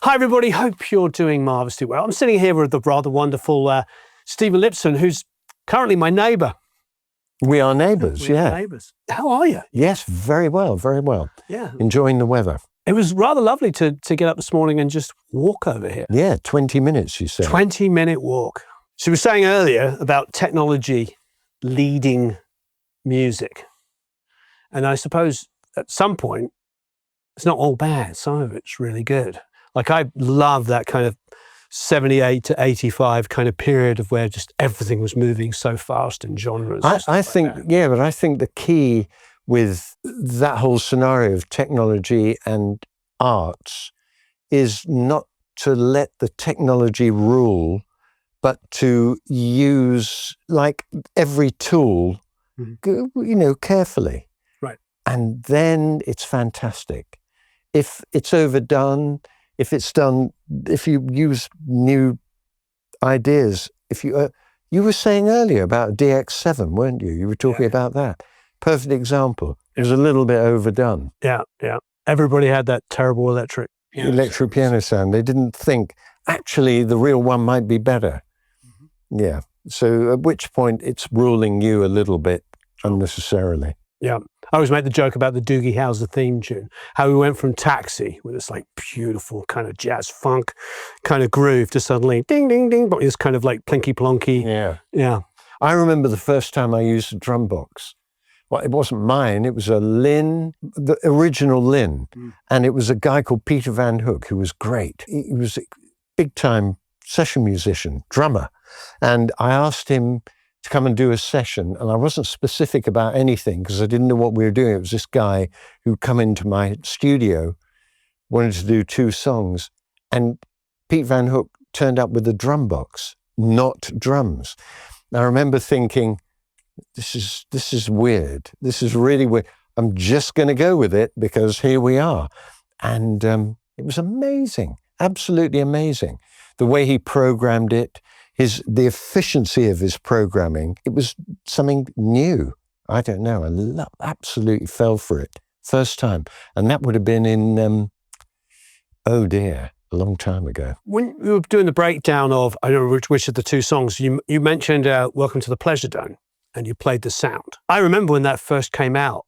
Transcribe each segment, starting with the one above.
Hi, everybody. Hope you're doing marvellously well. I'm sitting here with the rather wonderful Steven Lipson, who's currently my neighbour. We are neighbours, yeah. Neighbours. How are you? Yes, very well, very well. Yeah. Enjoying the weather. It was rather lovely to get up this morning and just walk over here. Yeah, 20 minutes, you said. 20-minute walk. So we were saying earlier about technology leading music. And I suppose at some point, it's not all bad. Some of it's really good. Like I love that kind of 78 to 85 kind of period of where just everything was moving so fast in genres. I think, yeah, but I think the key with that whole scenario of technology and arts is not to let the technology rule, but to use like every tool, carefully. Right. And then it's fantastic. If it's overdone, if you use new ideas, you were saying earlier about DX7, weren't you? You were talking about that. Perfect example. It was a little bit overdone. Yeah. Everybody had that terrible electric piano sound. They didn't think, actually, the real one might be better. Mm-hmm. Yeah. So at which point it's ruling you a little bit unnecessarily. Yeah. I always make the joke about the Doogie Howser theme tune, how we went from Taxi with this like beautiful kind of jazz funk kind of groove to suddenly ding, ding, ding, but this kind of like plinky plonky. Yeah. I remember the first time I used a drum box. Well, it wasn't mine. It was a Lynn, the original Lynn. And it was a guy called Peter Van Hook, who was great. He was a big time session musician, drummer. And I asked him to come and do a session, and I wasn't specific about anything because I didn't know what we were doing. It was this guy who'd come into my studio, wanted to do 2 songs, and Pete Van Hook turned up with a drum box, not drums. And I remember thinking, this is weird. This is really weird. I'm just going to go with it because here we are. And it was amazing, absolutely amazing. The way he programmed it, the efficiency of his programming, it was something new. I don't know. I absolutely fell for it first time. And that would have been in, a long time ago. When we were doing the breakdown of, I don't know which of the 2 songs, you mentioned Welcome to the Pleasuredome, and you played the sound. I remember when that first came out,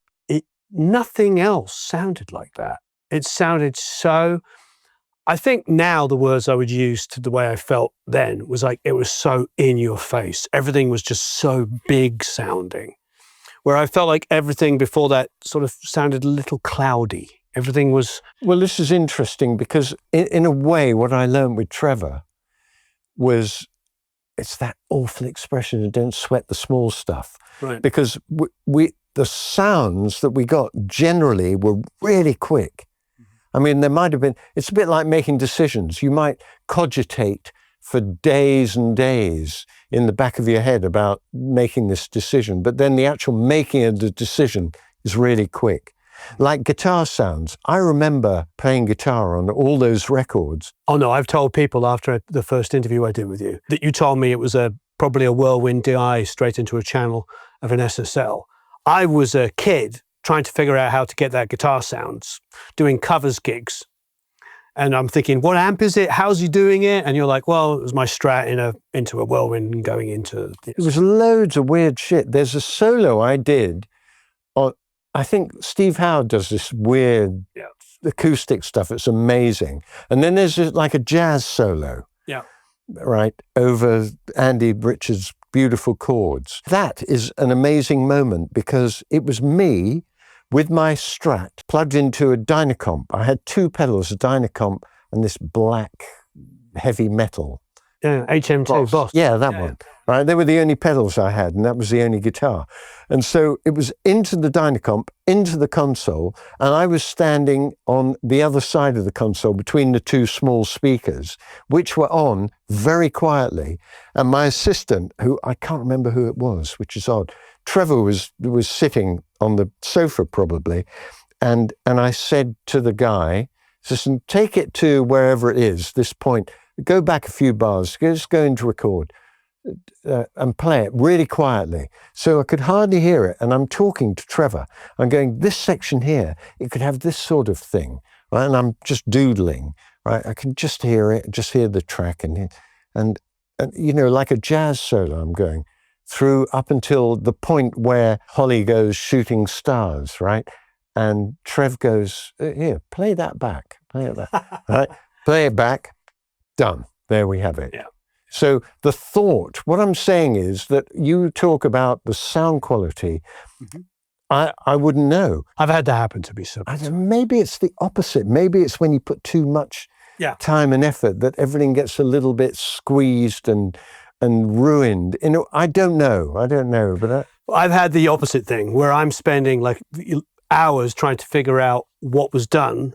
nothing else sounded like that. It sounded so... I think now the words I would use to the way I felt then was like, it was so in your face. Everything was just so big sounding, where I felt like everything before that sort of sounded a little cloudy. Everything was... Well, this is interesting because in a way, what I learned with Trevor was it's that awful expression of don't sweat the small stuff. Right. Because the sounds that we got generally were really quick. I mean, there might have been, it's a bit like making decisions. You might cogitate for days and days in the back of your head about making this decision, but then the actual making of the decision is really quick. Like guitar sounds. I remember playing guitar on all those records. Oh no, I've told people after the first interview I did with you that you told me it was probably a whirlwind DI straight into a channel of an SSL. I was a kid trying to figure out how to get that guitar sounds, doing covers gigs. And I'm thinking, what amp is it? How's he doing it? And you're like, well, it was my Strat into a whirlwind and going into this. It was loads of weird shit. There's a solo I did. I think Steve Howe does this weird acoustic stuff. It's amazing. And then there's like a jazz solo. Yeah. Right, over Andy Richards' beautiful chords. That is an amazing moment because it was me with my Strat plugged into a Dynacomp. I had 2 pedals, a Dynacomp and this black heavy metal. Yeah, HM2 Boss. Yeah, that one. Right, they were the only pedals I had, and that was the only guitar. And so it was into the Dynacomp, into the console, and I was standing on the other side of the console between the 2 small speakers, which were on very quietly. And my assistant, who I can't remember who it was, which is odd, Trevor was sitting on the sofa probably, and I said to the guy, listen, take it to wherever it is, this point, go back a few bars, just go into record. And play it really quietly. So I could hardly hear it. And I'm talking to Trevor. I'm going, this section here, it could have this sort of thing. Right? And I'm just doodling. right? I can just hear it, just hear the track, and you know, like a jazz solo, I'm going through up until the point where Holly goes shooting stars, right? And Trev goes, here, play that back, play it back, right? Play it back, done. There we have it. Yeah. So the thought, what I'm saying is that you talk about the sound quality, I wouldn't know. I've had that happen to me sometimes. Maybe it's the opposite. Maybe it's when you put too much time and effort that everything gets a little bit squeezed and ruined. You know, I don't know, but I've had the opposite thing where I'm spending like hours trying to figure out what was done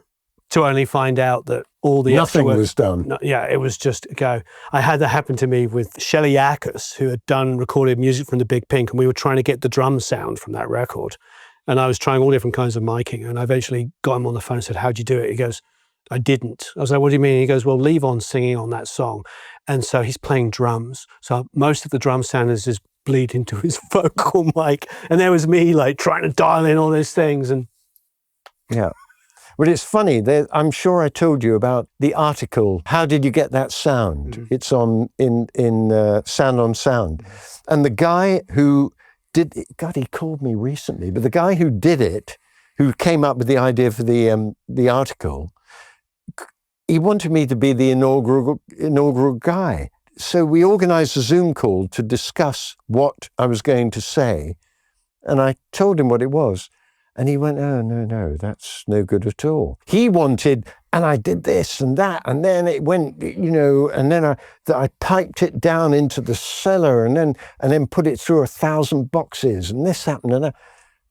to only find out that all the nothing was done. It was just a go. I had that happen to me with Shelley Ackers, who had recorded music from the Big Pink, and we were trying to get the drum sound from that record. And I was trying all different kinds of miking, and I eventually got him on the phone and said, how'd you do it? He goes, I didn't. I was like, what do you mean? He goes, well, Levon's singing on that song. And so he's playing drums. So most of the drum sound is just bleed into his vocal mic. And there was me like trying to dial in all those things. And yeah. But it's funny, I'm sure I told you about the article, How Did You Get That Sound? It's on in Sound on Sound. And the guy who did it, God, he called me recently, but the guy who did it, who came up with the idea for the article, he wanted me to be the inaugural guy. So we organized a Zoom call to discuss what I was going to say. And I told him what it was. And he went, oh, no, that's no good at all. He wanted, and I did this and that, and then it went, you know, and then I piped it down into the cellar and then put it through 1,000 boxes, and this happened and that.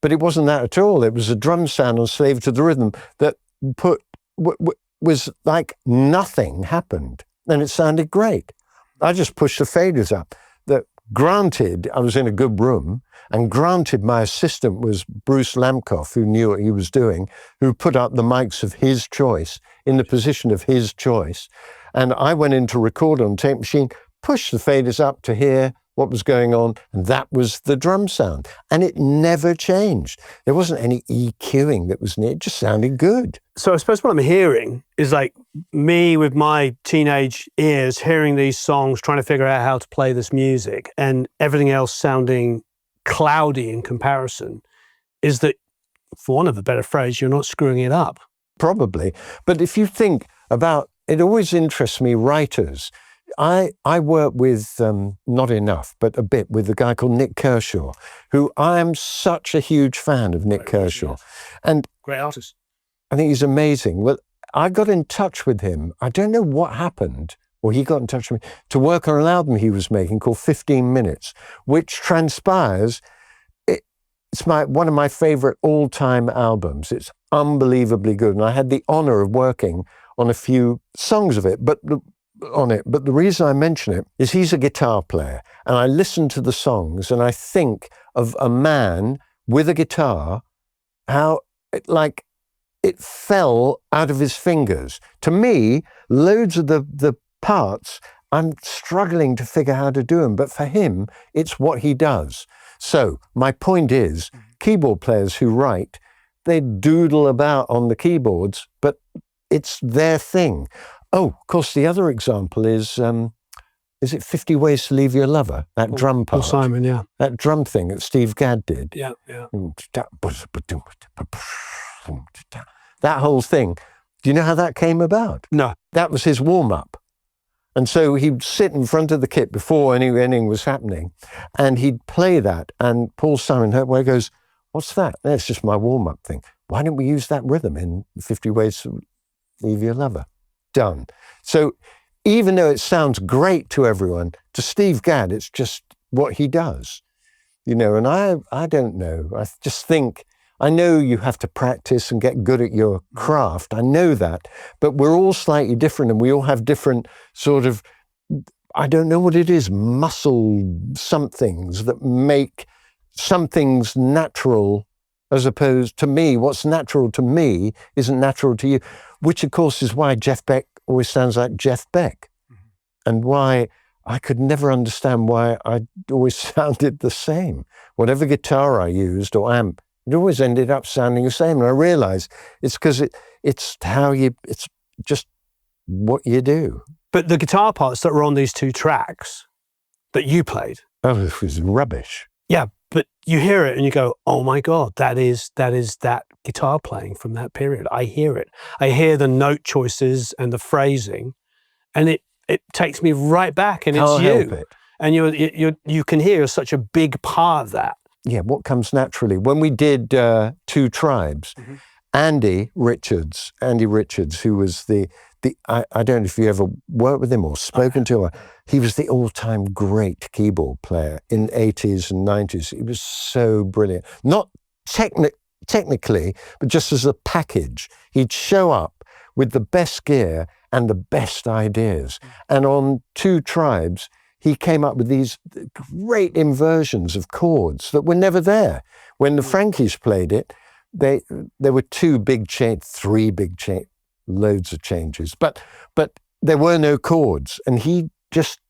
But it wasn't that at all. It was a drum sound on Slave to the Rhythm that was like nothing happened, and it sounded great. I just pushed the faders up. That granted, I was in a good room, and granted, my assistant was Bruce Lamkoff, who knew what he was doing, who put up the mics of his choice, in the position of his choice. And I went in to record on tape machine, pushed the faders up to hear what was going on, and that was the drum sound. And it never changed. There wasn't any EQing that was near, it just sounded good. So I suppose what I'm hearing is like me with my teenage ears hearing these songs, trying to figure out how to play this music, and everything else sounding cloudy in comparison, is that, for want of a better phrase, you're not screwing it up. Probably. But if you think about, it always interests me, writers. I work with, not enough, but a bit, with a guy called Nick Kershaw, who I am such a huge fan of Nick Kershaw. And great artist. I think he's amazing. Well, I got in touch with him. I don't know what happened, or he got in touch with me, to work on an album he was making called 15 Minutes, which transpires, it's one of my favorite all-time albums. It's unbelievably good. And I had the honor of working on a few songs of it, but the reason I mention it is he's a guitar player, and I listen to the songs and I think of a man with a guitar, how it fell out of his fingers. To me, loads of the parts, I'm struggling to figure how to do them, but for him, it's what he does. So my point is, keyboard players who write, they doodle about on the keyboards, but it's their thing. Oh, of course, the other example is it 50 Ways to Leave Your Lover? That drum part. Paul Simon, yeah. That drum thing that Steve Gadd did. Yeah. That whole thing. Do you know how that came about? No. That was his warm-up. And so he'd sit in front of the kit before anything was happening, and he'd play that. And Paul Simon goes, what's that? That's just my warm-up thing. Why don't we use that rhythm in 50 Ways to Leave Your Lover? Done. So even though it sounds great to everyone, to Steve Gadd, it's just what he does. You know, and I don't know. I just think, I know you have to practice and get good at your craft. I know that. But we're all slightly different, and we all have different sort of, I don't know what it is, muscle somethings that make some things natural, as opposed to me. What's natural to me isn't natural to you, which of course is why Jeff Beck always sounds like Jeff Beck, and why I could never understand why I always sounded the same. Whatever guitar I used or amp, it always ended up sounding the same. And I realized it's because it's just what you do. But the guitar parts that were on these 2 tracks that you played. Oh, it was rubbish. Yeah, but you hear it and you go, oh my God, that is that guitar playing from that period. I hear it. I hear the note choices and the phrasing, and it takes me right back, and Can't it's you. help it. And you can hear such a big part of that. Yeah, what comes naturally. When we did 2 Tribes, Andy Richards, who was I don't know if you ever worked with him or spoken to him. He was the all-time great keyboard player in the 80s and 90s. He was so brilliant. Not technically, but just as a package. He'd show up with the best gear and the best ideas. And on 2 Tribes, he came up with these great inversions of chords that were never there. When the Frankies played it, there were 2 big changes, 3 big changes, loads of changes, but there were no chords, and he just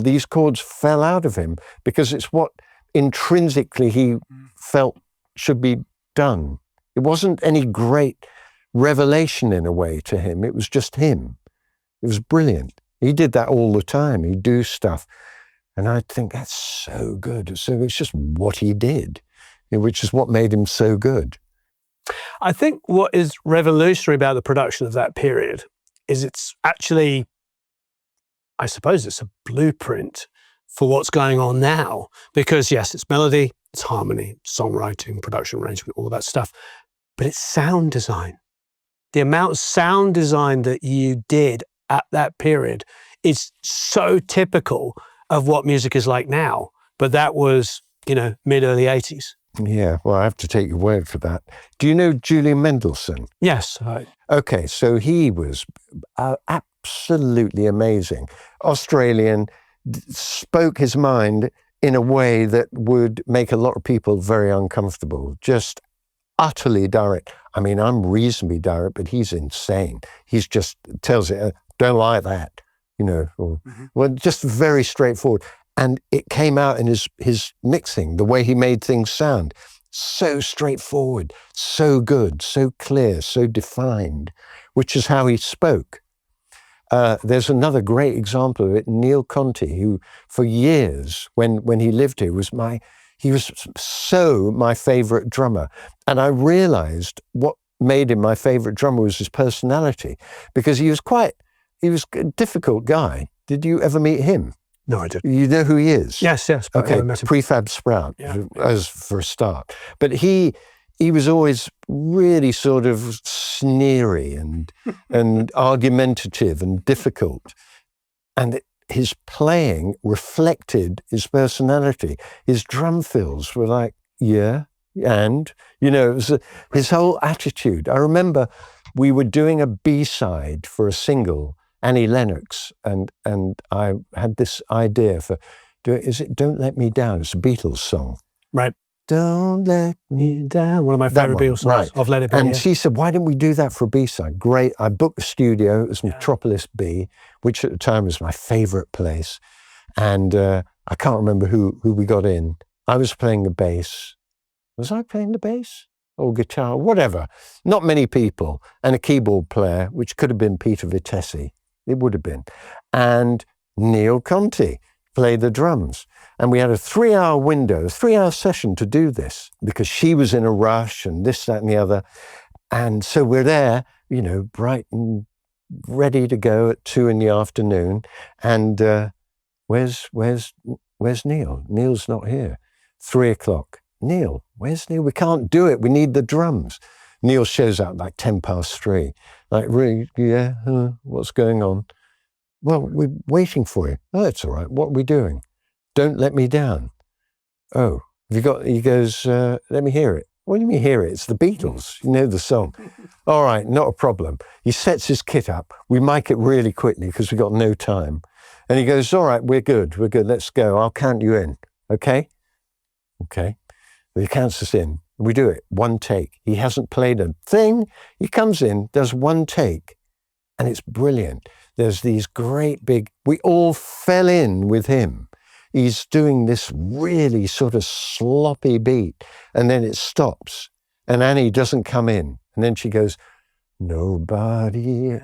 these chords fell out of him because it's what intrinsically he felt should be done. It wasn't any great revelation in a way to him. It was just him. It was brilliant. He did that all the time. He'd do stuff. And I think that's so good. So it's just what he did, which is what made him so good. I think what is revolutionary about the production of that period is it's actually, I suppose it's a blueprint for what's going on now. Because yes, it's melody, it's harmony, songwriting, production arrangement, all that stuff. But it's sound design. The amount of sound design that you did at that period is so typical of what music is like now. But that was, mid-early 80s. Yeah, well, I have to take your word for that. Do you know Julian Mendelssohn? Yes. Okay, so he was absolutely amazing. Australian, spoke his mind in a way that would make a lot of people very uncomfortable. Just utterly direct. I mean, I'm reasonably direct, but he's insane. He's just tells it, don't like that, well, just very straightforward. And it came out in his mixing, the way he made things sound. So straightforward, so good, so clear, so defined, which is how he spoke. There's another great example of it, Neil Conti, who for years, when he lived here, he was so my favorite drummer. And I realized what made him my favorite drummer was his personality, because he was a difficult guy. Did you ever meet him? No, I didn't. You know who he is? Yes. Okay, Prefab Sprout, as for a start. But he was always really sort of sneery and argumentative and difficult. And his playing reflected his personality. His drum fills were like, yeah, and, it was his whole attitude. I remember we were doing a B-side for a single, Annie Lennox, and I had this idea for, Don't Let Me Down? It's a Beatles song. Right. Don't let me down. One of my favorite Beatles songs. Right. I've Let It Be. And she said, why don't we do that for a B-side? Great. I booked the studio. It was Metropolis B, which at the time was my favorite place. And I can't remember who we got in. I was playing the bass. Was I playing the bass? Or guitar? Whatever. Not many people. And a keyboard player, which could have been Peter Vitesse. It would have been. And Neil Conti played the drums. And we had a 3-hour window, a 3-hour session to do this, because she was in a rush and this, that, and the other. And so we're there, bright and ready to go at 2 PM. And where's Neil? Neil's not here. 3:00. Neil, where's Neil? We can't do it. We need the drums. Neil shows up like 3:10. Like, really, yeah, what's going on? Well, we're waiting for you. Oh, it's all right. What are we doing? Don't Let Me Down. Oh, have you got, he goes, let me hear it. What do you mean hear it? It's the Beatles. You know the song. All right, not a problem. He sets his kit up. We mic it really quickly because we've got no time. And he goes, all right, we're good. Let's go. I'll count you in. Okay? Okay. He counts us in. We do it. 1 take. He hasn't played a thing. He comes in, does 1 take, and it's brilliant. There's these great big, we all fell in with him. He's doing this really sort of sloppy beat, and then it stops, and Annie doesn't come in. And then she goes, nobody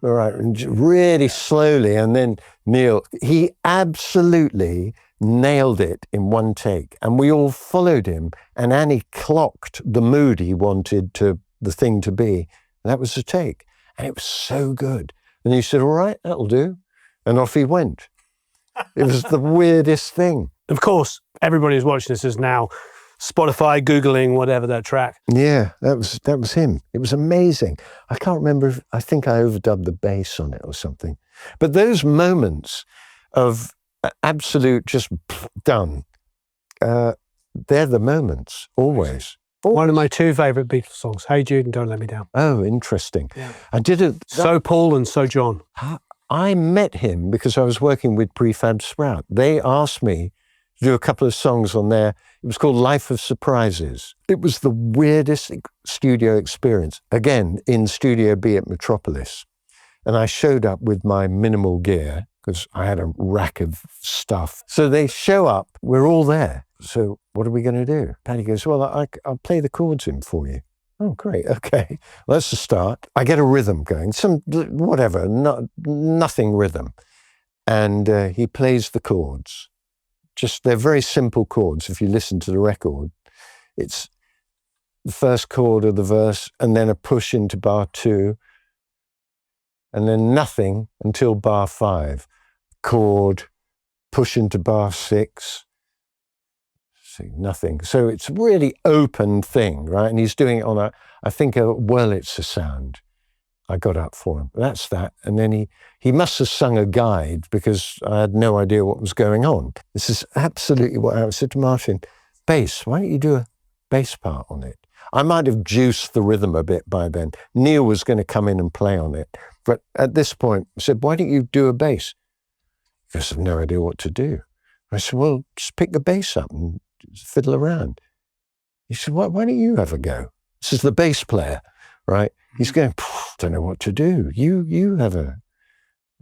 all right, and really slowly. And then Neil, he absolutely nailed it in one take. And we all followed him. And Annie clocked the mood he wanted the thing to be. And that was the take. And it was so good. And he said, all right, that'll do. And off he went. It was the weirdest thing. Of course, everybody who's watching this is now Spotify, Googling, whatever that track. Yeah, that was him. It was amazing. I can't remember. I think I overdubbed the bass on it or something. But those moments of absolute just done, they're the moments, always. One of my two favourite Beatles songs, Hey Jude and Don't Let Me Down. Oh, interesting. Yeah. I did it. So Paul and so John. I met him because I was working with Prefab Sprout. They asked me to do a couple of songs on there. It was called Life of Surprises. It was the weirdest studio experience. Again, in Studio B at Metropolis. And I showed up with my minimal gear because I had a rack of stuff. So they show up, we're all there. So what are we going to do? Paddy goes, well, I'll play the chords in for you. Oh, great. Okay. Well, that's the start. I get a rhythm going, some whatever, nothing rhythm. And he plays the chords. They're very simple chords. If you listen to the record, it's the first chord of the verse and then a push into bar 2 and then nothing until bar 5. Chord, push into bar 6, nothing. So it's a really open thing, right? And he's doing it on I think a Wurlitzer sound. I got up for him. That's that. And then he must have sung a guide because I had no idea what was going on. This is absolutely what I said to Martin. Bass, why don't you do a bass part on it? I might have juiced the rhythm a bit by then. Neil was going to come in and play on it. But at this point, I said, why don't you do a bass? Because I've no idea what to do. I said, well, just pick the bass up and fiddle around. He said, why don't you have a go? This is the bass player, right? He's going, don't know what to do. You have a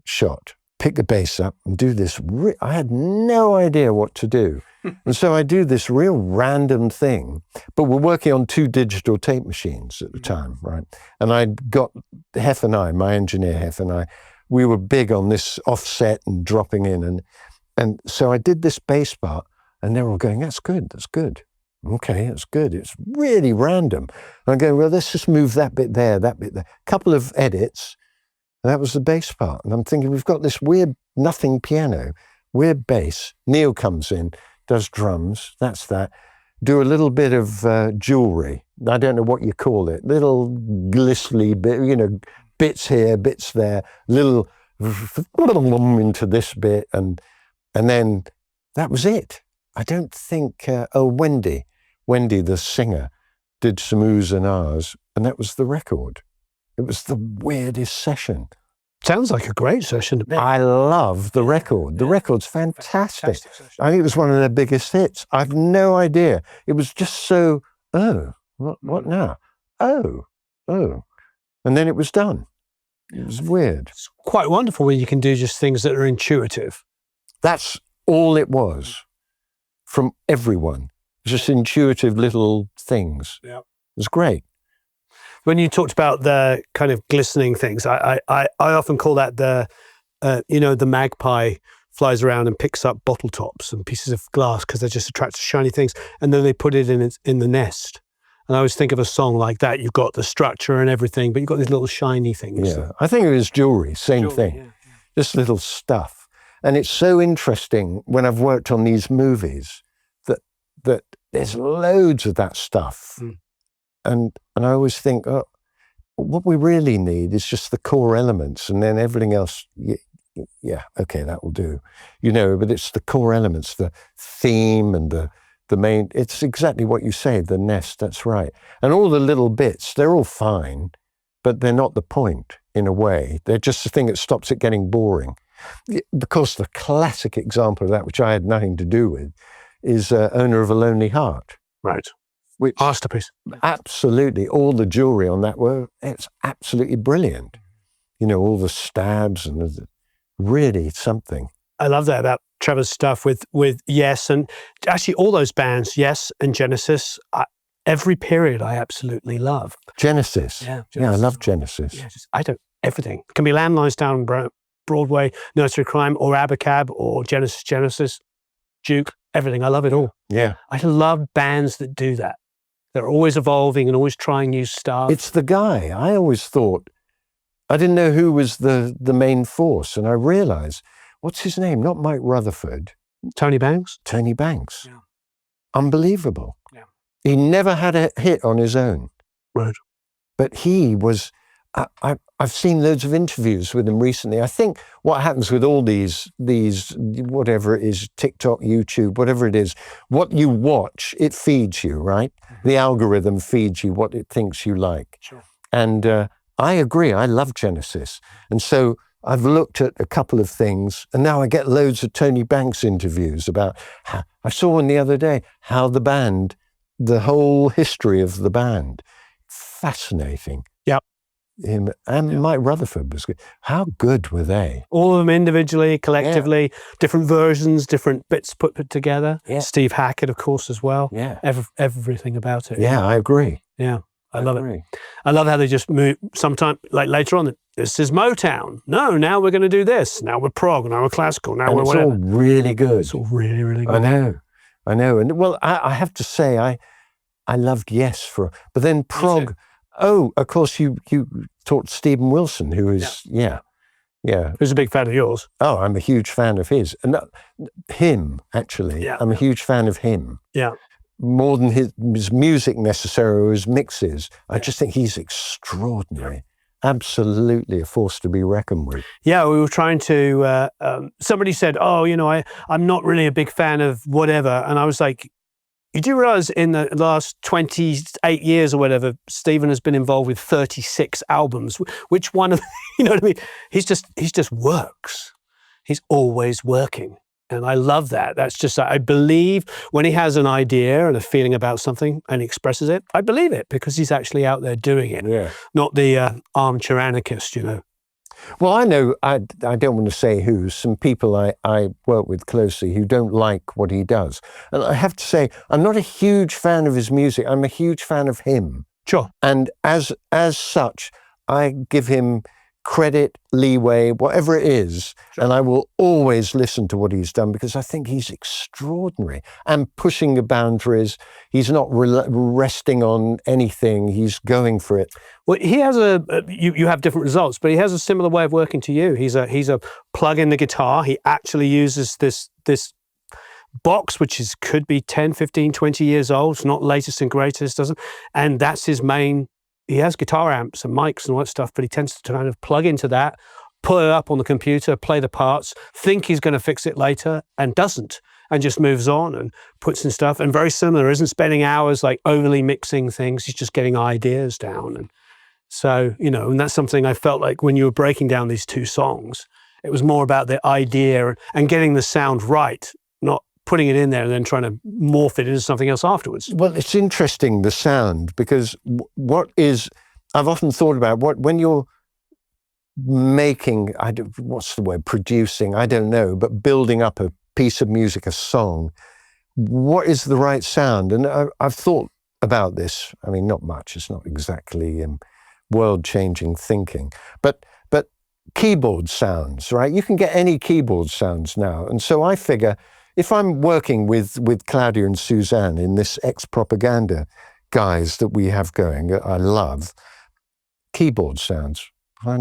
shot. Pick the bass up and do this. I had no idea what to do. And so I do this real random thing, but we're working on 2 digital tape machines at the time, right? And I'd got Hef and I, my engineer Hef and I, we were big on this offset and dropping in. And so I did this bass part and they're all going, that's good, that's good. Okay, that's good. It's really random. And I go, well, let's just move that bit there, that bit there. Couple of edits, and that was the bass part. And I'm thinking, we've got this weird nothing piano, weird bass. Neil comes in, does drums, that's that. Do a little bit of jewelry. I don't know what you call it. Little glistly bit, bits here, bits there, little into this bit. And then that was it. I don't think, Wendy, the singer, did some oohs and ahs, and that was the record. It was the weirdest session. Sounds like a great session to me. I love the record. The record's fantastic. I think it was one of their biggest hits. I've no idea. It was just so, what now? Oh. And then it was done. It was weird. It's quite wonderful when you can do just things that are intuitive. That's all it was from everyone. Just intuitive little things. Yeah. It was great. When you talked about the kind of glistening things, I often call that the magpie flies around and picks up bottle tops and pieces of glass because they're just attracted to shiny things, and then they put it in the nest. And I always think of a song like that. You've got the structure and everything, but you've got these little shiny things. Yeah, I think it was jewelry, same thing. Yeah. Just little stuff. And it's so interesting when I've worked on these movies that there's loads of that stuff. And I always think, what we really need is just the core elements, and then everything else, yeah, okay, that will do. But it's the core elements, the theme and the main, it's exactly what you say, the nest, that's right. And all the little bits, they're all fine, but they're not the point in a way. They're just the thing that stops it getting boring. Because the classic example of that, which I had nothing to do with, is Owner of a Lonely Heart. Right. Which, masterpiece. Absolutely. All the jewelry on that it's absolutely brilliant. All the stabs and really something. I love that about Trevor's stuff with Yes, and actually all those bands, Yes and Genesis, every period I absolutely love. Genesis. Yeah, I love Genesis. Yeah, I don't everything. It can be Landlines Down Broadway, Nursery Crime, or Abacab, or Genesis, Duke, everything. I love it all. Yeah. I love bands that do that. They're always evolving and always trying new stuff. It's the guy. I always thought, I didn't know who was the main force. And I realized, what's his name? Not Mike Rutherford. Tony Banks. Tony Banks. Yeah. Unbelievable. Yeah. He never had a hit on his own. Right. But he was, I've seen loads of interviews with him recently. I think what happens with all these, whatever it is, TikTok, YouTube, whatever it is, what you watch, it feeds you, right? Mm-hmm. The algorithm feeds you what it thinks you like. Sure. And I agree. I love Genesis. And so I've looked at a couple of things, and now I get loads of Tony Banks interviews about how, I saw one the other day, how the band, the whole history of the band, fascinating. Yep. Him and Mike Rutherford was good. How good were they? All of them individually, collectively, different versions, different bits put together. Yeah. Steve Hackett, of course, as well. Yeah. Everything about it. Yeah, I agree. Yeah. I love it. I love how they just move sometime, like later on, this is Motown. No, now we're going to do this. Now we're prog, now we're classical, now and we're it's whatever. all really good. It's all really, really good. I know. And well, I have to say, I loved Yes but then prog. Oh, of course, you taught Steven Wilson, who is, Who's a big fan of yours. Oh, I'm a huge fan of his. And him, actually. Yeah. I'm a huge fan of him. Yeah. More than his music necessarily, or his mixes. I just think he's extraordinary. Absolutely a force to be reckoned with. Yeah, we were trying to, somebody said, oh, I'm not really a big fan of whatever. And I was like, you do realize in the last 28 years or whatever, Steven has been involved with 36 albums. Which one of, you know what I mean? He just works. He's always working. And I love that. That's just, I believe when he has an idea and a feeling about something and he expresses it, I believe it because he's actually out there doing it. Yeah. Not the armchair anarchist, Well, I know, I don't want to say who, some people I work with closely who don't like what he does. And I have to say, I'm not a huge fan of his music. I'm a huge fan of him. Sure. And as such, I give him credit, leeway, whatever it is. Sure. And I will always listen to what he's done because I think he's extraordinary and pushing the boundaries. He's not resting on anything. He's going for it. Well, he has you have different results, but he has a similar way of working to you. He's a plug in the guitar. He actually uses this box, which could be 10, 15, 20 years old. It's not latest and greatest, doesn't, and that's his main. He has guitar amps and mics and all that stuff, but he tends to kind of plug into that, pull it up on the computer, play the parts, think he's going to fix it later, and doesn't, and just moves on and puts in stuff. And very similar, isn't spending hours like overly mixing things. He's just getting ideas down. And so, and that's something I felt like when you were breaking down these two songs, it was more about the idea and getting the sound right, not putting it in there and then trying to morph it into something else afterwards. Well, it's interesting, the sound, because I've often thought about when you're making, what's the word, producing, I don't know, but building up a piece of music, a song, what is the right sound? And I've thought about this. I mean, not much, it's not exactly world-changing thinking, but keyboard sounds, right? You can get any keyboard sounds now. And so I figure, if I'm working with Claudia and Suzanne in this xPropaganda guys that we have going, I love keyboard sounds. I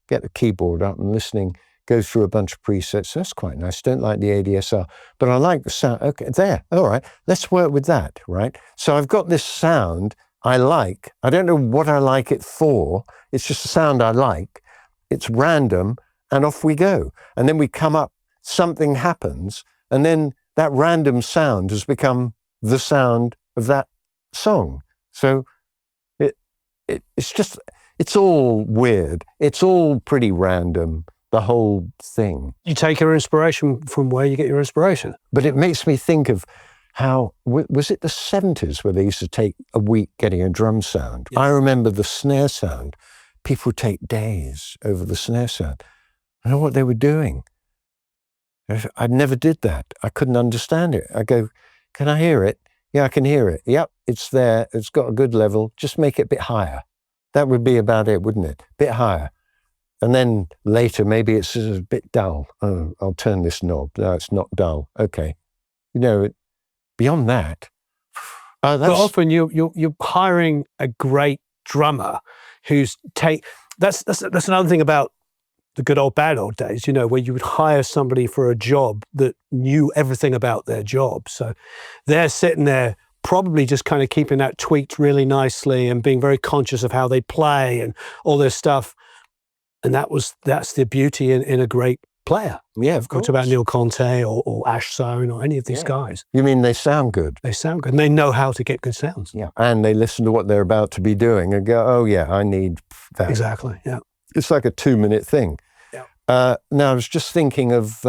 get the keyboard up and listening, go through a bunch of presets. That's quite nice. Don't like the ADSR, but I like the sound. Okay, there. All right, let's work with that, right? So I've got this sound I like. I don't know what I like it for. It's just a sound I like. It's random, and off we go. And then we come up, something happens, and then that random sound has become the sound of that song. So it's all weird. It's all pretty random, the whole thing. You take your inspiration from where you get your inspiration. But it makes me think of how, was it the 70s where they used to take a week getting a drum sound? Yes. I remember the snare sound. People would take days over the snare sound. I know what they were doing. I never did that. I couldn't understand it. I go, can I hear it? Yeah, I can hear it. Yep, it's there. It's got a good level. Just make it a bit higher. That would be about it, wouldn't it? Bit higher. And then later, maybe it's a bit dull. Oh, I'll turn this knob. No, it's not dull. Okay. Beyond that, but often you're hiring a great drummer that's another thing about the good old bad old days, where you would hire somebody for a job that knew everything about their job. So they're sitting there probably just kind of keeping that tweaked really nicely and being very conscious of how they play and all this stuff. And that's the beauty in a great player. Yeah, of course. Talk about Neil Conte or Ash Sohn or any of these guys. You mean they sound good? They sound good. And they know how to get good sounds. Yeah. And they listen to what they're about to be doing and go, oh yeah, I need that. Exactly, yeah. It's like a 2-minute thing. Yeah. Now, I was just thinking of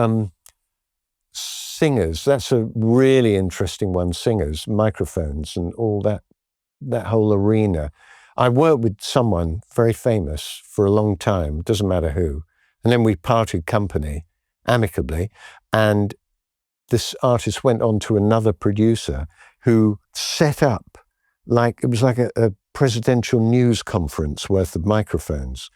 singers. That's a really interesting one, singers, microphones and all that whole arena. I worked with someone very famous for a long time, doesn't matter who, and then we parted company amicably, and this artist went on to another producer who set up it was like a presidential news conference worth of microphones.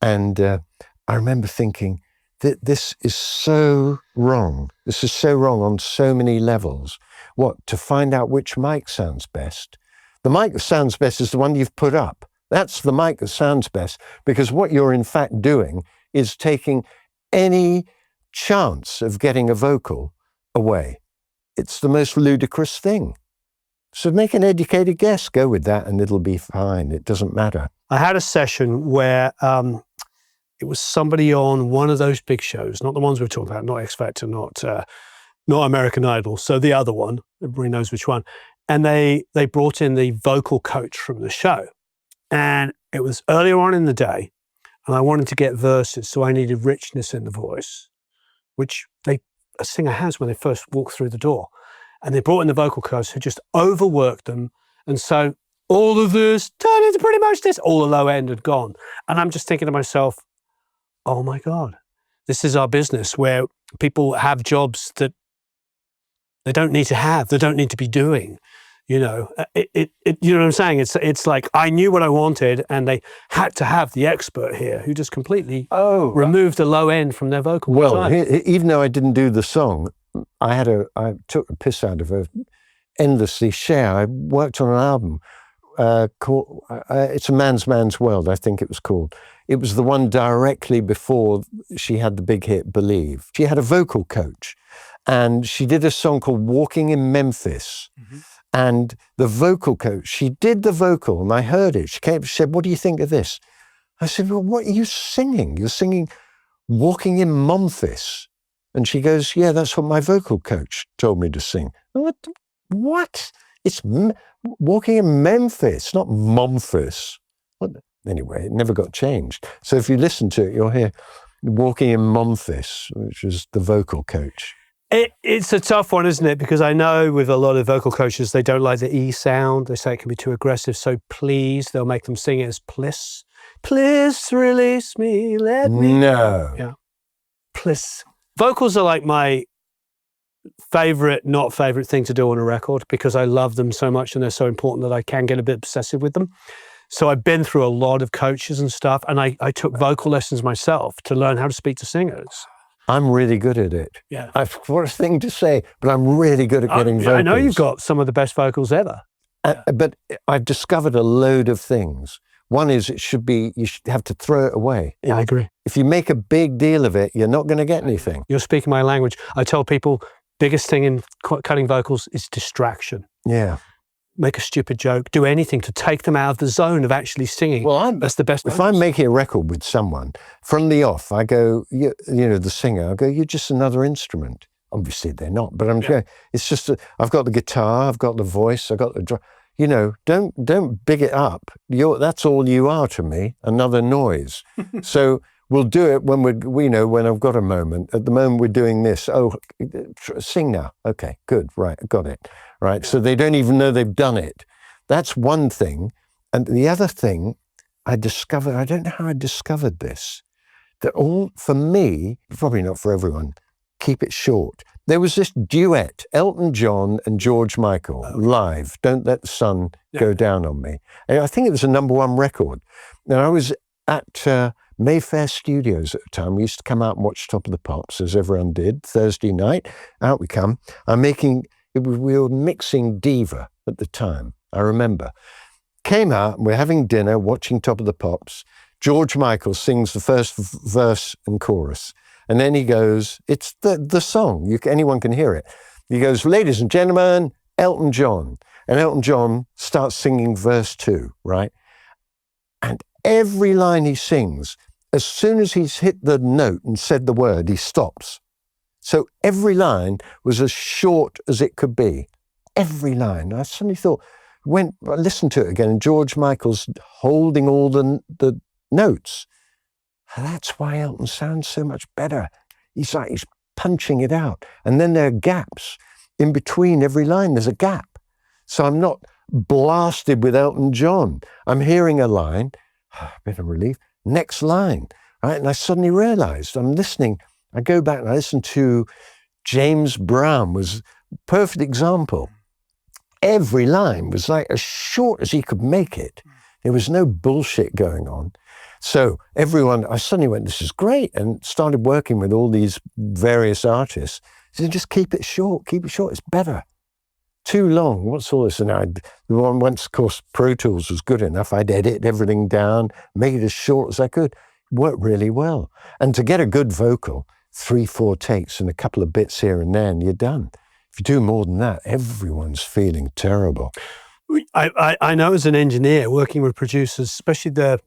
And I remember thinking that this is so wrong. This is so wrong on so many levels. To find out which mic sounds best? The mic that sounds best is the one you've put up. That's the mic that sounds best, because what you're in fact doing is taking any chance of getting a vocal away. It's the most ludicrous thing. So make an educated guess, go with that, and it'll be fine. It doesn't matter. I had a session where it was somebody on one of those big shows, not the ones we're talking about, not X Factor, not American Idol, so the other one, everybody knows which one. And they brought in the vocal coach from the show. And it was earlier on in the day, and I wanted to get verses, so I needed richness in the voice, which a singer has when they first walk through the door. And they brought in the vocal coach who just overworked them. And so all of this turned into pretty much this. All the low end had gone. And I'm just thinking to myself, oh my God, this is our business where people have jobs that they don't need to have, they don't need to be doing. You know what I'm saying? It's like I knew what I wanted, and they had to have the expert here who just completely removed the low end from their vocal. Well, even though I didn't do the song, I took the piss out of her endlessly. Cher, I worked on an album called It's a Man's World, I think it was called. It was the one directly before she had the big hit Believe. She had a vocal coach, and she did a song called Walking in Memphis. Mm-hmm. And the vocal coach, she did the vocal, and I heard it. She came, she said, "What do you think of this?" I said, "Well, what are you singing? You're singing Walking in Memphis." And she goes, "Yeah, that's what my vocal coach told me to sing." What? It's Walking in Memphis, not Memphis. Anyway, it never got changed. So if you listen to it, you'll hear Walking in Memphis, which is the vocal coach. It's a tough one, isn't it? Because I know with a lot of vocal coaches, they don't like the E sound. They say it can be too aggressive. So please, they'll make them sing it as please. Please release me, let me. No. Yeah. Please. Vocals are like my not favorite thing to do on a record, because I love them so much and they're so important that I can get a bit obsessive with them. So I've been through a lot of coaches and stuff, and I took vocal lessons myself to learn how to speak to singers. I'm really good at it. Yeah. I've got a thing to say, but I'm really good at getting vocals. I know you've got some of the best vocals ever. But I've discovered a load of things. One is you should have to throw it away. Yeah, I agree. If you make a big deal of it, you're not going to get anything. You're speaking my language. I tell people, biggest thing in cutting vocals is distraction. Yeah. Make a stupid joke, do anything to take them out of the zone of actually singing. Well, that's the best. If I'm making a record with someone, from the off, I go, the singer, I go, "You're just another instrument." Obviously they're not, but I'm going, it's just, I've got the guitar, I've got the voice, I've got the drum. Don't big it up. That's all you are to me, another noise. So we'll do it when when I've got a moment. At the moment we're doing this. Oh, sing now. Okay, good, right, got it. Right, so they don't even know they've done it. That's one thing. And the other thing I discovered, I don't know how I discovered this, that for me, probably not for everyone, keep it short. There was this duet, Elton John and George Michael, live, Don't Let the Sun Go Down on Me. And I think it was a #1 record. Now I was at Mayfair Studios at the time. We used to come out and watch Top of the Pops, as everyone did. Thursday night, out we come. We were mixing Diva at the time, I remember. Came out, and we're having dinner, watching Top of the Pops. George Michael sings the first verse and chorus. And then he goes, it's the song, anyone can hear it. He goes, ladies and gentlemen, Elton John. And Elton John starts singing verse 2, right? And every line he sings, as soon as he's hit the note and said the word, he stops. So every line was as short as it could be. Every line. I suddenly thought, I listened to it again, and George Michael's holding all the notes. That's why Elton sounds so much better. He's punching it out. And then there are gaps. In between every line, there's a gap. So I'm not blasted with Elton John. I'm hearing a line, a bit of relief, next line, right? And I suddenly realized I'm listening. I go back and I listen to James Brown, was a perfect example. Every line was like as short as he could make it. There was no bullshit going on. So I suddenly went, this is great, and started working with all these various artists. So just keep it short, it's better. Too long, what's all this? And once, of course, Pro Tools was good enough, I'd edit everything down, make it as short as I could. It worked really well. And to get a good vocal, 3-4 takes and a couple of bits here and there, and you're done. If you do more than that, everyone's feeling terrible. I know as an engineer, working with producers, especially I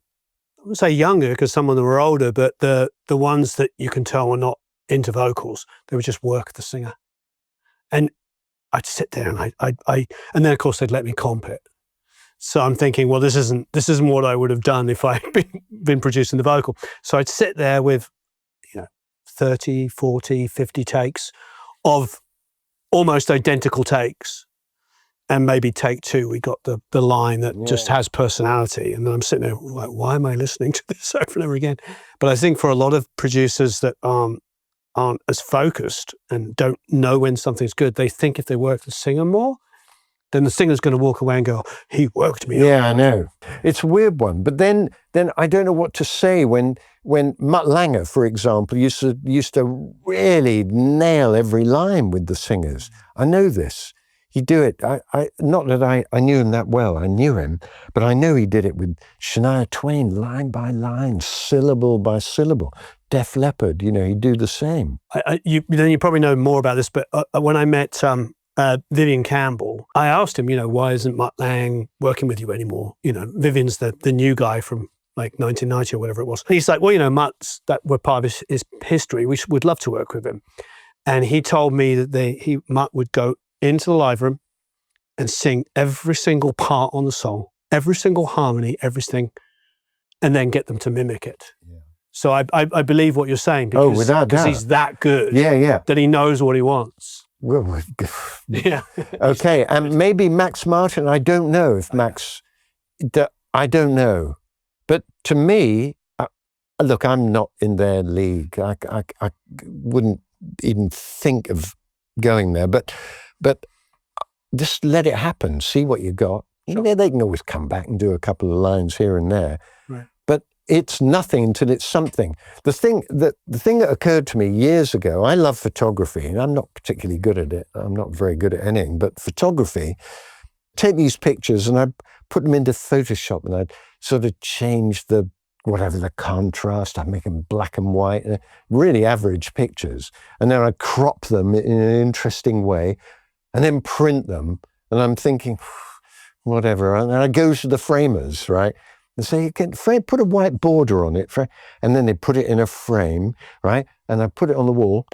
would say younger, because some of them were older, but the ones that you can tell were not into vocals, they would just work the singer. And I'd sit there and and then of course they'd let me comp it. So I'm thinking, well, this isn't what I would have done if I'd been producing the vocal. So I'd sit there with, 30, 40, 50 takes of almost identical takes. And maybe take 2, we got the line that just has personality. And then I'm sitting there like, why am I listening to this over and over again? But I think for a lot of producers that aren't as focused and don't know when something's good, they think if they work the singer more, then the singer's going to walk away and go, he worked me. Yeah, I know. It's a weird one. But then I don't know what to say when Mutt Lange, for example, used to really nail every line with the singers. I know this. He'd do it. Not that I knew him that well. I knew him, but I know he did it with Shania Twain, line by line, syllable by syllable. Def Leppard, he'd do the same. Then you probably know more about this, but when I met Vivian Campbell, I asked him, why isn't Mutt Lange working with you anymore? Vivian's the new guy from like 1990 or whatever it was. And he's like, well, Mutt's, that we're part of his history. We'd love to work with him. And he told me that Mutt would go into the live room and sing every single part on the song, every single harmony, everything, and then get them to mimic it. Yeah. So I believe what you're saying, because without doubt. He's that good that he knows what he wants. Well, yeah. Okay, and maybe Max Martin, I don't know if Max, I don't know. But to me, look, I'm not in their league. I wouldn't even think of going there, but just let it happen. See what you got. Sure. They can always come back and do a couple of lines here and there. Right. But it's nothing until it's something. The thing that occurred to me years ago, I love photography, and I'm not particularly good at it. I'm not very good at anything, but photography, take these pictures and I put them into Photoshop, and I'd sort of change the contrast. I'd make them black and white, really average pictures. And then I'd crop them in an interesting way and then print them. And I'm thinking, whatever. And I go to the framers, right? And say, you can put a white border on it. And then they put it in a frame, right? And I put it on the wall.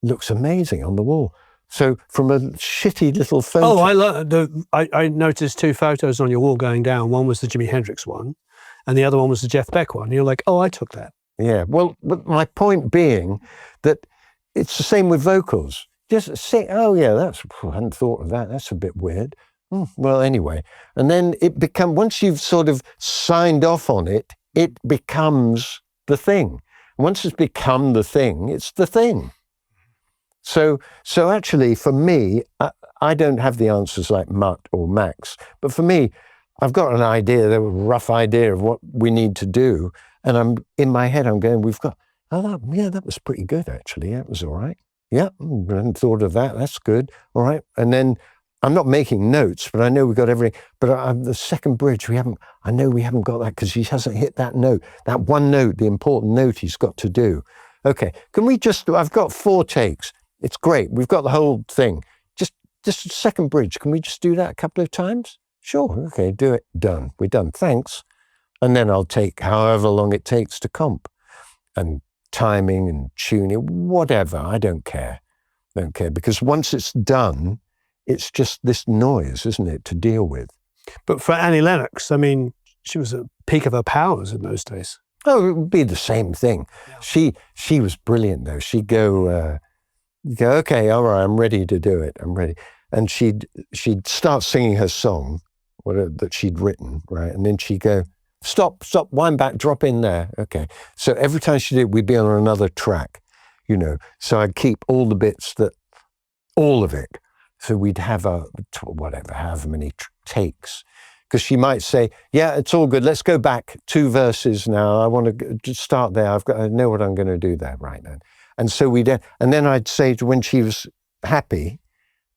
Looks amazing on the wall. So from a shitty little photo. Oh, I noticed 2 photos on your wall going down. One was the Jimi Hendrix one, and the other one was the Jeff Beck one. And you're like, oh, I took that. Yeah. Well, but my point being that it's the same with vocals. Just say, oh yeah, I hadn't thought of that. That's a bit weird. Well, anyway. And then once you've sort of signed off on it, it becomes the thing. Once it's become the thing, it's the thing. So actually, for me, I don't have the answers like Mutt or Max, but for me, I've got an idea, a rough idea of what we need to do, And in my head, I'm going, that was pretty good, actually. That was all right. Yeah, I hadn't thought of that. That's good. All right. And then I'm not making notes, but I know we got everything. But the second bridge, I know we haven't got that because he hasn't hit that note, that one note, the important note he's got to do. Okay, I've got 4 takes. It's great. We've got the whole thing. Just a second bridge. Can we just do that a couple of times? Sure. Okay, do it. Done. We're done. Thanks. And then I'll take however long it takes to comp and timing and tuning, whatever. I don't care. Because once it's done, it's just this noise, isn't it, to deal with. But for Annie Lennox, I mean, she was at the peak of her powers in those days. Oh, it would be the same thing. Yeah. She was brilliant, though. She'd go, okay, all right, I'm ready to do it. I'm ready. And she'd start singing her song that she'd written, right? And then she'd go, stop, wind back, drop in there. Okay. So every time she did, we'd be on another track, So I'd keep all the bits all of it. So we'd have however many takes. Because she might say, yeah, it's all good. Let's go back 2 verses now. I want to just start there. I know what I'm going to do there right then. And so and then I'd say when she was happy,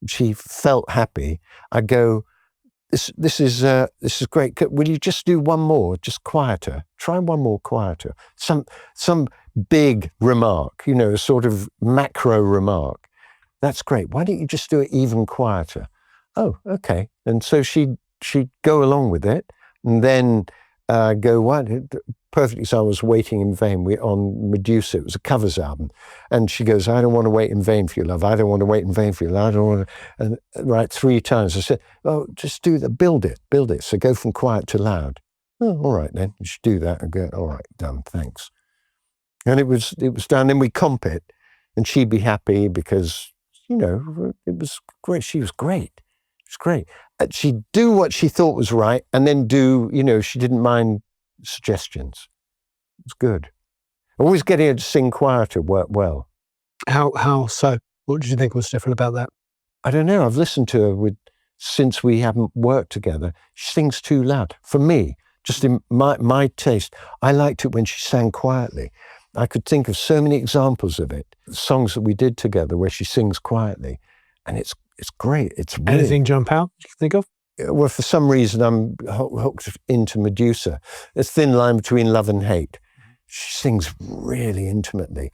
she felt happy, I'd go, this is great. Will you just do one more, just quieter? Try one more quieter. Some big remark, a sort of macro remark. That's great. Why don't you just do it even quieter? Oh, okay. And so she'd go along with it, and then go, what? Perfect example was Waiting in Vain. On Medusa, it was a covers album. And she goes, I don't want to wait in vain for your love. I don't want to wait in vain for your love. I don't want to, and right 3 times. I said, oh, just do that. Build it. So go from quiet to loud. Oh, all right then. You should do that. And go, all right, done, thanks. And it was done. Then we comp it, and she'd be happy because, it was great. She was great. It was great. She'd do what she thought was right, and then she didn't mind suggestions. It was good. Always getting her to sing quieter worked well. How so? What did you think was different about that? I don't know. I've listened to her since we haven't worked together. She sings too loud. For me, just in my taste, I liked it when she sang quietly. I could think of so many examples of it, songs that we did together where she sings quietly, and it's great. It's really, anything jump out you can think of? Well, for some reason, I'm hooked into Medusa. It's thin line between love and hate. She sings really intimately.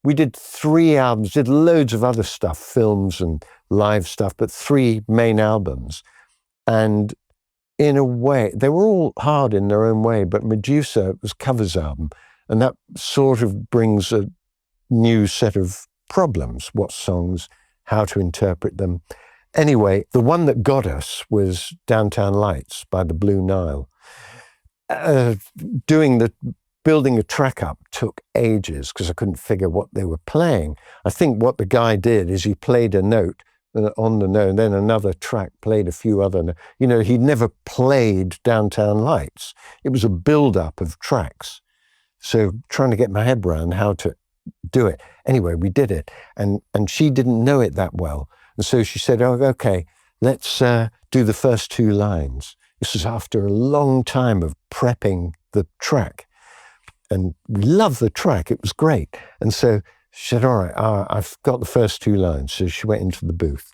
We did 3 albums, did loads of other stuff, films and live stuff, but 3 main albums. And in a way, they were all hard in their own way, but Medusa was covers album. And that sort of brings a new set of problems, what songs, how to interpret them. Anyway, the one that got us was Downtown Lights by the Blue Nile. Building a track up took ages because I couldn't figure what they were playing. I think what the guy did is he played a note on the note, and then another track played a few other notes. He'd never played Downtown Lights. It was a build-up of tracks. So trying to get my head around how to do it. Anyway, we did it, and she didn't know it that well. And so she said, oh, okay, let's do the first 2 lines. This was after a long time of prepping the track. And we loved the track. It was great. And so she said, all right, I've got the first 2 lines. So she went into the booth.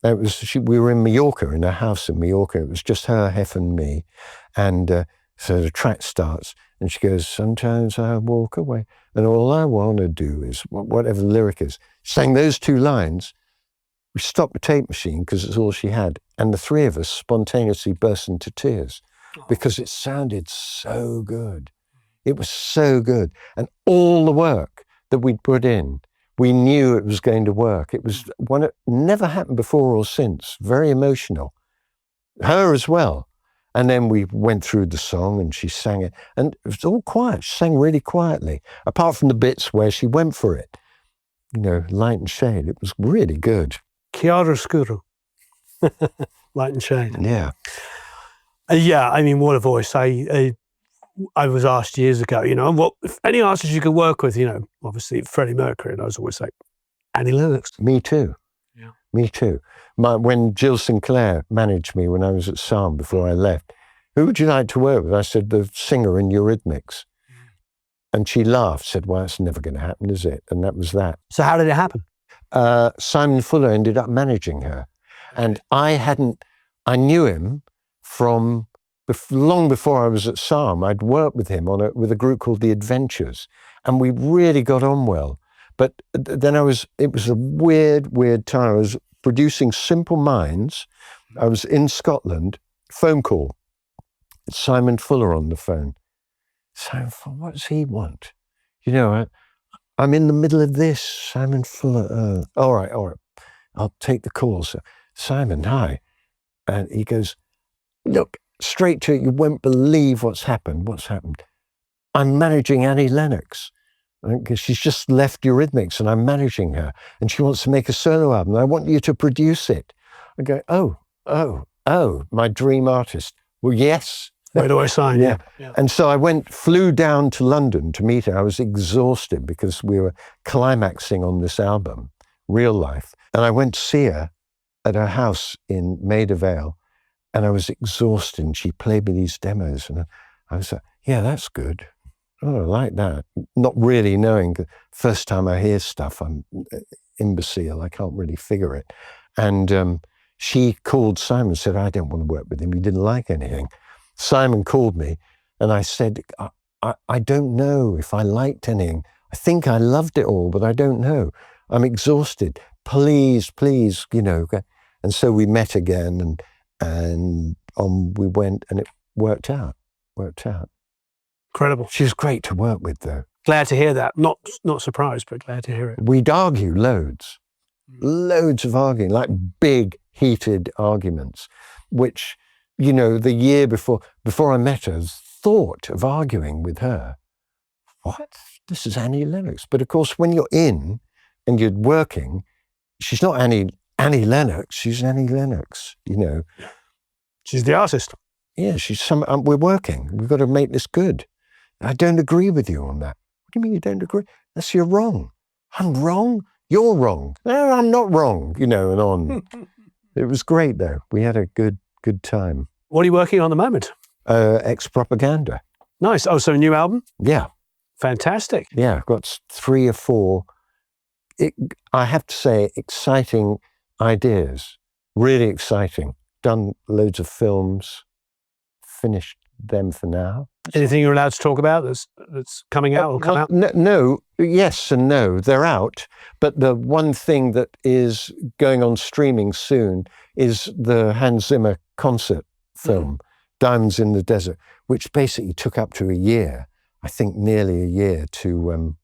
We were in Mallorca, in a house in Mallorca. It was just her, Hef, and me. And so the track starts, and she goes, sometimes I walk away, and all I want to do is, whatever the lyric is. She sang those 2 lines. We stopped the tape machine because it's all she had. And the 3 of us spontaneously burst into tears because it sounded so good. It was so good. And all the work that we'd put in, we knew it was going to work. It was one that never happened before or since. Very emotional. Her as well. And then we went through the song and she sang it. And it was all quiet. She sang really quietly, apart from the bits where she went for it. Light and shade. It was really good. Chiaroscuro. Light and shade. Yeah. Yeah, I mean, what a voice. I was asked years ago, what if any artists you could work with, obviously Freddie Mercury, and I was always like, Annie Lennox. Me too. Yeah. Me too. When Jill Sinclair managed me when I was at Psalm before I left, who would you like to work with? I said, the singer in Eurythmics. And she laughed, said, well, it's never going to happen, is it? And that was that. So how did it happen? Simon Fuller ended up managing her. And I knew him from long before I was at SARM. I'd worked with him with a group called The Adventures, and we really got on well. But then it was a weird time. I was producing Simple Minds. I was in Scotland, phone call. Simon Fuller on the phone. Simon Fuller, what does he want? You know, I'm in the middle of this, Simon Fuller. All right. I'll take the call. So, Simon, hi. And he goes, look, straight to it, you won't believe what's happened. What's happened? I'm managing Annie Lennox. Because she's just left Eurythmics and I'm managing her. And she wants to make a solo album. I want you to produce it. I go, oh, my dream artist. Well, yes. Where do I sign? Yeah. And so I flew down to London to meet her. I was exhausted because we were climaxing on this album, Real Life. And I went to see her at her house in Maida Vale. And I was exhausted. And she played me these demos. And I was like, yeah, that's good. Oh, I like that. Not really knowing. First time I hear stuff, I'm imbecile. I can't really figure it. And she called Simon and said, I don't want to work with him. He didn't like anything. Simon called me and I said, I don't know if I liked anything. I think I loved it all, but I don't know. I'm exhausted. Please, you know. And so we met again and we went and it worked out. Incredible. She was great to work with, though. Glad to hear that. Not surprised, but glad to hear it. We'd argue loads of arguing, like big, heated arguments, which, you know, the year before I met her, thought of arguing with her. What? This is Annie Lennox. But of course, when you're in and you're working, she's not Annie Lennox, she's Annie Lennox, you know. She's the artist. Yeah, we're working. We've got to make this good. I don't agree with you on that. What do you mean you don't agree? You're wrong. I'm wrong? You're wrong. No, I'm not wrong, you know, and on. It was great, though. We had a good time. What are you working on at the moment? xPropaganda. Nice. Oh, so a new album? Yeah. Fantastic. Yeah, I've got 3 or 4, I have to say, exciting ideas. Really exciting. Done loads of films. Finished them for now. Anything you're allowed to talk about that's coming out or come out? No, yes and no. They're out. But the one thing that is going on streaming soon is the Hans Zimmer concert film, Diamonds in the Desert, which basically took up to a year, I think nearly a year to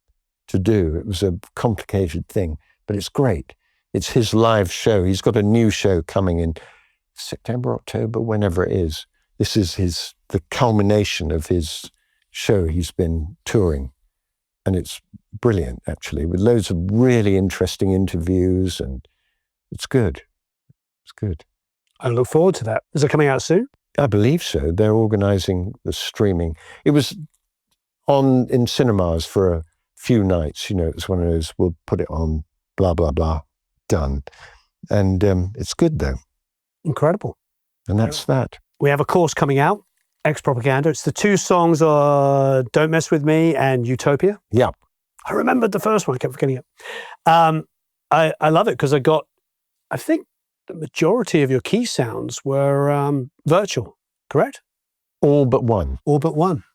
do. It was a complicated thing, but it's great. It's his live show. He's got a new show coming in September, October, whenever it is. This is the culmination of his show. He's been touring, and it's brilliant, actually, with loads of really interesting interviews, and it's good. It's good. I look forward to that. Is it coming out soon? I believe so. They're organising the streaming. It was in cinemas for a few nights. You know, it's one of those, we'll put it on, blah, blah, blah, done. And it's good, though. Incredible. And that's that. We have a course coming out, xPropaganda. It's the 2 songs, Don't Mess With Me and Utopia. Yeah. I remembered the first one. I kept forgetting it. I love it because I think the majority of your key sounds were virtual, correct? All but one. All but one.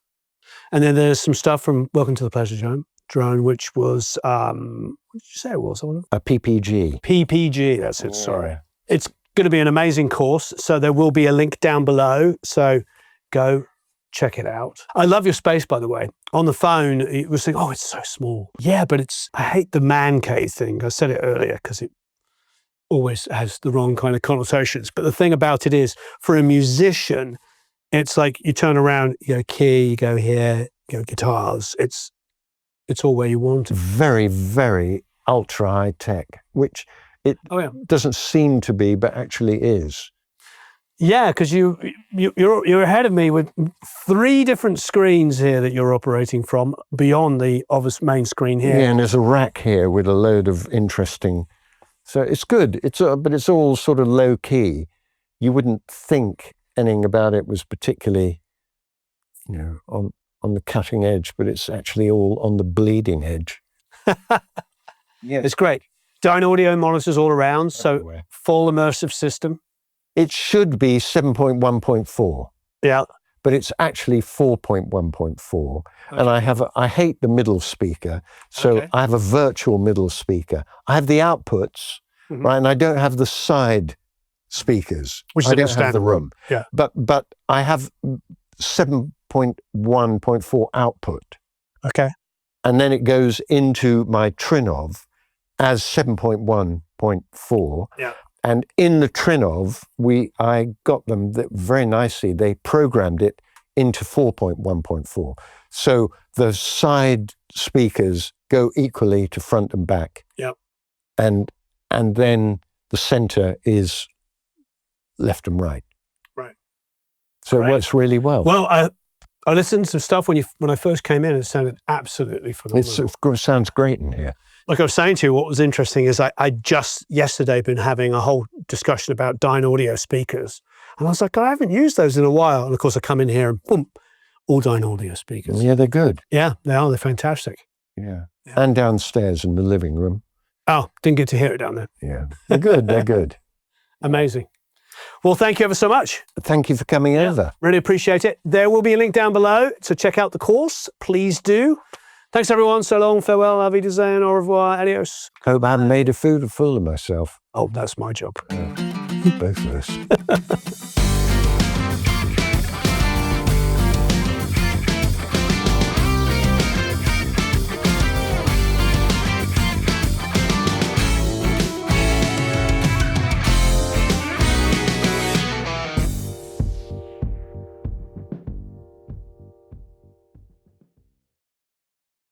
And then there's some stuff from Welcome to the Pleasuredome, which was, what did you say it was? A PPG. PPG, that's it, sorry. It's going to be an amazing course, so there will be a link down below, so go check it out. I love your space, by the way. On the phone, it was thinking, oh, it's so small. Yeah, but I hate the man cave thing. I said it earlier because it always has the wrong kind of connotations. But the thing about it is, for a musician, it's like you turn around, you go key, you go here, you go guitars. It's all where you want it. Very, very ultra high tech, which it doesn't seem to be, but actually is. Yeah, because you're ahead of me with 3 different screens here that you're operating from beyond the obvious main screen here. Yeah, and there's a rack here with a load of interesting. So it's good. But it's all sort of low key. You wouldn't think anything about it was particularly, on the cutting edge, but it's actually all on the bleeding edge. Yeah, it's great. Dyne audio monitors all around, so Everywhere. full immersive system. It should be 7.1.4. Yeah. But it's actually 4.1.4. Okay. And I hate the middle speaker. So Okay. I have a virtual middle speaker. I have the outputs, right? And I don't have the side speakers. Which is I in the don't have standard the room. Yeah. But I have 7.1.4 output. Okay. And then it goes into my Trinov as 7.1.4. Yeah. And in the Trinov, I got them very nicely. They programmed it into 4.1.4. So the side speakers go equally to front and back. Yep. And then the center is left and right. Right. So Great. it works really well. Well, I listened to stuff when I first came in. It sounded absolutely phenomenal. It sounds great in here. Like I was saying to you, what was interesting is I just yesterday been having a whole discussion about Dyne audio speakers. And I was like, I haven't used those in a while. And of course I come in here and boom, all Dyne audio speakers. Yeah, they're good. Yeah, they are. They're fantastic. Yeah. And downstairs in the living room. Oh, didn't get to hear it down there. Yeah. They're good. They're good. Amazing. Well, thank you ever so much. Thank you for coming over. Really appreciate it. There will be a link down below to check out the course. Please do. Thanks, everyone. So long, farewell, auf Wiedersehen, au revoir, adios. Hope I haven't made a fool of myself. Oh, that's my job. Both of us.